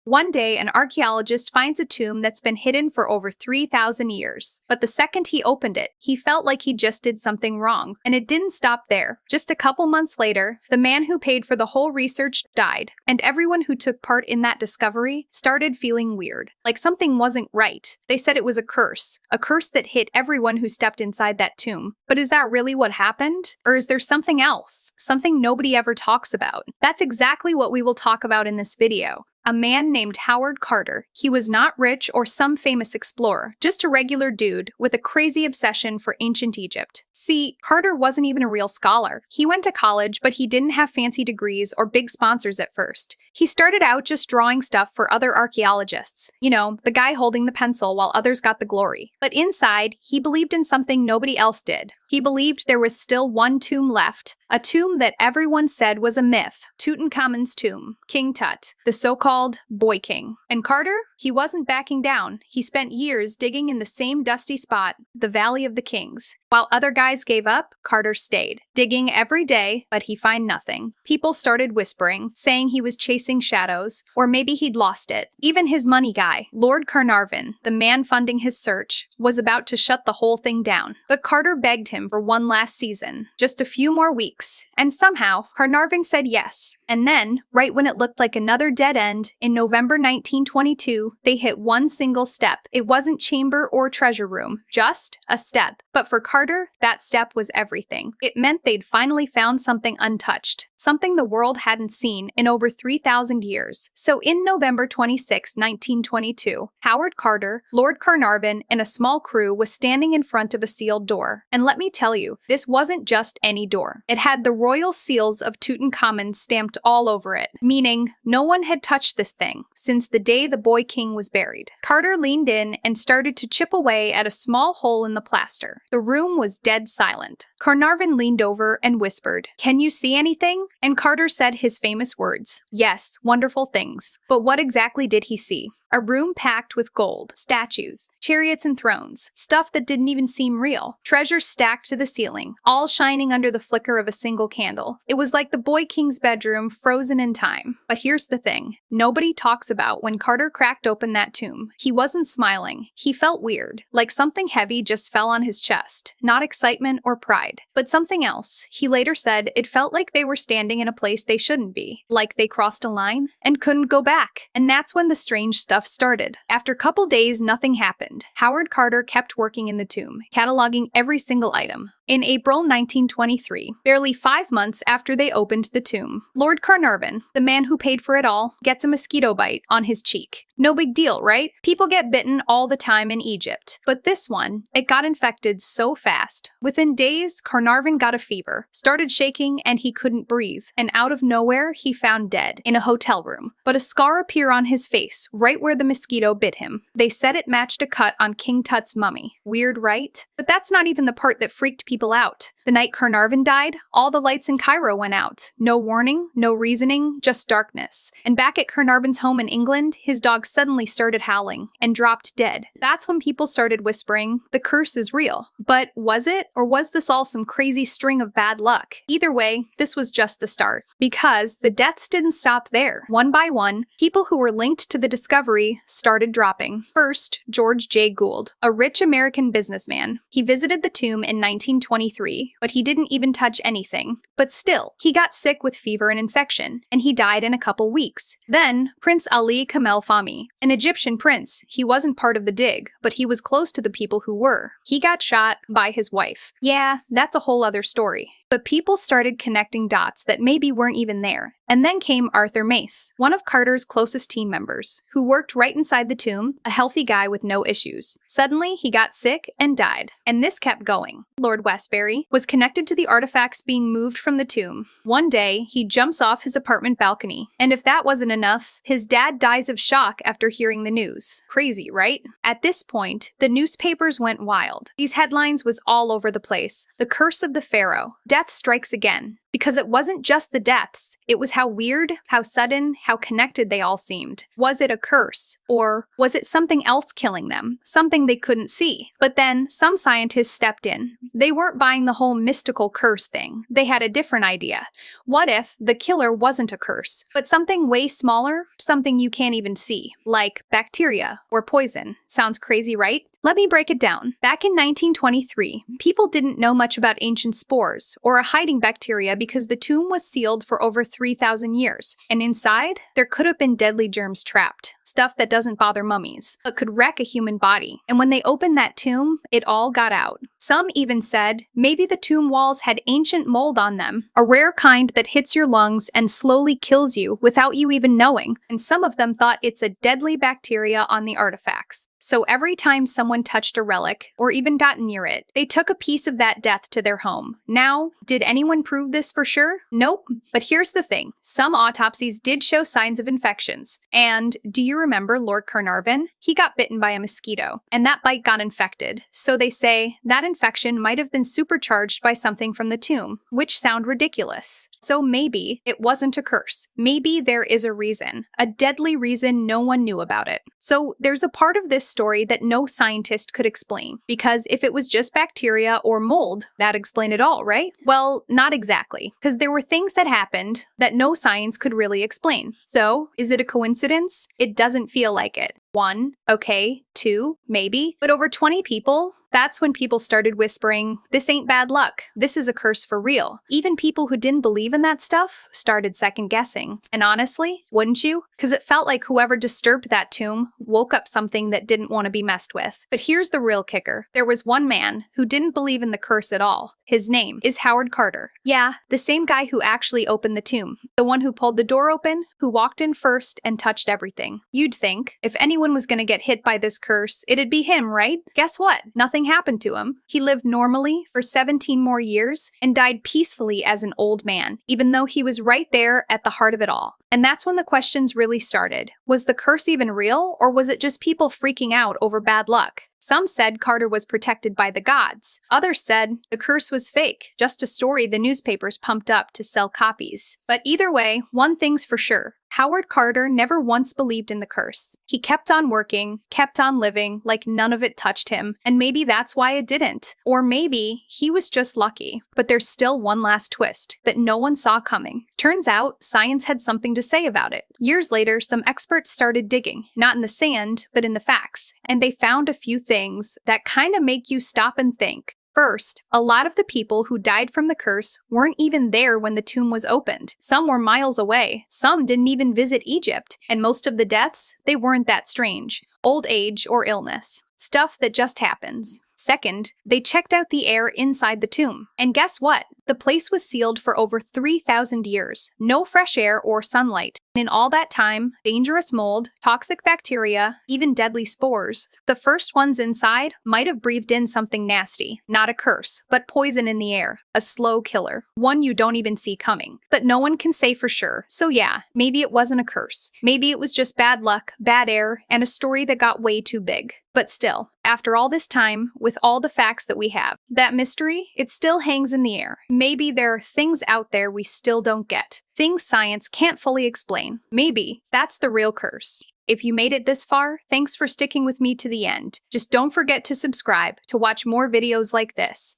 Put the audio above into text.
One day, an archaeologist finds a tomb that's been hidden for over 3,000 years. But the second he opened it, he felt like he just did something wrong. And it didn't stop there. Just a couple months later, the man who paid for the whole research died, and everyone who took part in that discovery started feeling weird, like something wasn't right. They said it was a curse that hit everyone who stepped inside that tomb. But is that really what happened? Or is there something else? Something nobody ever talks about? That's exactly what we will talk about in this video. A man named Howard Carter. He was not rich or some famous explorer, just a regular dude with a crazy obsession for ancient Egypt. See, Carter wasn't even a real scholar. He went to college, but he didn't have fancy degrees or big sponsors at first. He started out just drawing stuff for other archaeologists. You know, the guy holding the pencil while others got the glory. But inside, he believed in something nobody else did. He believed there was still one tomb left, a tomb that everyone said was a myth, Tutankhamun's tomb, King Tut, the so-called Boy King. And Carter, he wasn't backing down. He spent years digging in the same dusty spot, the Valley of the Kings. While other guys gave up, Carter stayed, digging every day, but he found nothing. People started whispering, saying he was chasing shadows, or maybe he'd lost it. Even his money guy, Lord Carnarvon, the man funding his search, was about to shut the whole thing down. But Carter begged him for one last season, just a few more weeks, and somehow Carnarvon said yes. And then, right when it looked like another dead end, in November 1922, they hit one single step. It wasn't chamber or treasure room, just a step. But for Carter, that step was everything. It meant they'd finally found something untouched, something the world hadn't seen in over 3,000 years. So in November 26, 1922, Howard Carter, Lord Carnarvon, and a small crew was standing in front of a sealed door. And let me tell you, this wasn't just any door. It had the royal seals of Tutankhamun stamped all over it, meaning no one had touched this thing since the day the boy king was buried. Carter leaned in and started to chip away at a small hole in the plaster. The room was dead silent. Carnarvon leaned over and whispered, "Can you see anything?" And Carter said his famous words, "Yes, wonderful things." But what exactly did he see? A room packed with gold, statues, chariots and thrones, stuff that didn't even seem real, treasures stacked to the ceiling, all shining under the flicker of a single candle. It was like the boy king's bedroom frozen in time. But here's the thing, nobody talks about when Carter cracked open that tomb. He wasn't smiling. He felt weird, like something heavy just fell on his chest, not excitement or pride, but something else. He later said it felt like they were standing in a place they shouldn't be, like they crossed a line and couldn't go back. And that's when the strange stuff started. After a couple days, nothing happened. Howard Carter kept working in the tomb, cataloging every single item. In April 1923, barely 5 months after they opened the tomb, Lord Carnarvon, the man who paid for it all, gets a mosquito bite on his cheek. No big deal, right? People get bitten all the time in Egypt. But this one, it got infected so fast. Within days, Carnarvon got a fever, started shaking, and he couldn't breathe. And out of nowhere, he found dead in a hotel room. But a scar appeared on his face, right where the mosquito bit him. They said it matched a cut on King Tut's mummy. Weird, right? But that's not even the part that freaked people out. The night Carnarvon died, all the lights in Cairo went out. No warning, no reasoning, just darkness. And back at Carnarvon's home in England, his dog suddenly started howling and dropped dead. That's when people started whispering, the curse is real. But was it? Or was this all some crazy string of bad luck? Either way, this was just the start. Because the deaths didn't stop there. One by one, people who were linked to the discovery started dropping. First, George J. Gould, a rich American businessman. He visited the tomb in 1923, but he didn't even touch anything. But still, he got sick with fever and infection, and he died in a couple weeks. Then, Prince Ali Kamel Fahmy, an Egyptian prince. He wasn't part of the dig, but he was close to the people who were. He got shot by his wife. Yeah, that's a whole other story. But people started connecting dots that maybe weren't even there. And then came Arthur Mace, one of Carter's closest team members, who worked right inside the tomb, a healthy guy with no issues. Suddenly, he got sick and died. And this kept going. Lord Westbury was connected to the artifacts being moved from the tomb. One day, he jumps off his apartment balcony. And if that wasn't enough, his dad dies of shock after hearing the news. Crazy, right? At this point, the newspapers went wild. These headlines was all over the place. The curse of the pharaoh. Death death strikes again. Because it wasn't just the deaths, it was how weird, how sudden, how connected they all seemed. Was it a curse? Or was it something else killing them? Something they couldn't see? But then, some scientists stepped in. They weren't buying the whole mystical curse thing. They had a different idea. What if the killer wasn't a curse, but something way smaller, something you can't even see, like bacteria or poison? Sounds crazy, right? Let me break it down. Back in 1923, people didn't know much about ancient spores or a hiding bacteria because the tomb was sealed for over 3,000 years. And inside, there could have been deadly germs trapped, stuff that doesn't bother mummies, but could wreck a human body. And when they opened that tomb, it all got out. Some even said maybe the tomb walls had ancient mold on them, a rare kind that hits your lungs and slowly kills you without you even knowing. And some of them thought it's a deadly bacteria on the artifacts. So every time someone touched a relic, or even got near it, they took a piece of that death to their home. Now, did anyone prove this for sure? Nope. But here's the thing. Some autopsies did show signs of infections. And do you remember Lord Carnarvon? He got bitten by a mosquito, and that bite got infected. So they say that infection might have been supercharged by something from the tomb, which sound ridiculous. So maybe it wasn't a curse. Maybe there is a reason, a deadly reason no one knew about it. So there's a part of this story that no scientist could explain, because if it was just bacteria or mold, that'd explain it all, right? Well, not exactly, because there were things that happened that no science could really explain. So is it a coincidence? It doesn't feel like it. 1, okay, 2, maybe, but over 20 people? That's when people started whispering, this ain't bad luck, this is a curse for real. Even people who didn't believe in that stuff started second-guessing. And honestly, wouldn't you? Because it felt like whoever disturbed that tomb woke up something that didn't want to be messed with. But here's the real kicker. There was one man who didn't believe in the curse at all. His name is Howard Carter. Yeah, the same guy who actually opened the tomb. The one who pulled the door open, who walked in first and touched everything. You'd think, if anyone was going to get hit by this curse, it'd be him, right? Guess what? Nothing happened to him. He lived normally for 17 more years and died peacefully as an old man, even though he was right there at the heart of it all. And that's when the questions really started. Was the curse even real, or was it just people freaking out over bad luck? Some said Carter was protected by the gods. Others said the curse was fake, just a story the newspapers pumped up to sell copies. But either way, one thing's for sure. Howard Carter never once believed in the curse. He kept on working, kept on living like none of it touched him, and maybe that's why it didn't. Or maybe he was just lucky. But there's still one last twist that no one saw coming. Turns out, science had something to say about it. Years later, some experts started digging, not in the sand, but in the facts, and they found a few things that kind of make you stop and think. First, a lot of the people who died from the curse weren't even there when the tomb was opened. Some were miles away, some didn't even visit Egypt, and most of the deaths, they weren't that strange. Old age or illness. Stuff that just happens. Second, they checked out the air inside the tomb. And guess what? The place was sealed for over 3,000 years. No fresh air or sunlight. And in all that time, dangerous mold, toxic bacteria, even deadly spores. The first ones inside might have breathed in something nasty. Not a curse, but poison in the air. A slow killer. One you don't even see coming. But no one can say for sure. So yeah, maybe it wasn't a curse. Maybe it was just bad luck, bad air, and a story that got way too big. But still, after all this time, with all the facts that we have, that mystery, it still hangs in the air. Maybe there are things out there we still don't get. Things science can't fully explain. Maybe that's the real curse. If you made it this far, thanks for sticking with me to the end. Just don't forget to subscribe to watch more videos like this.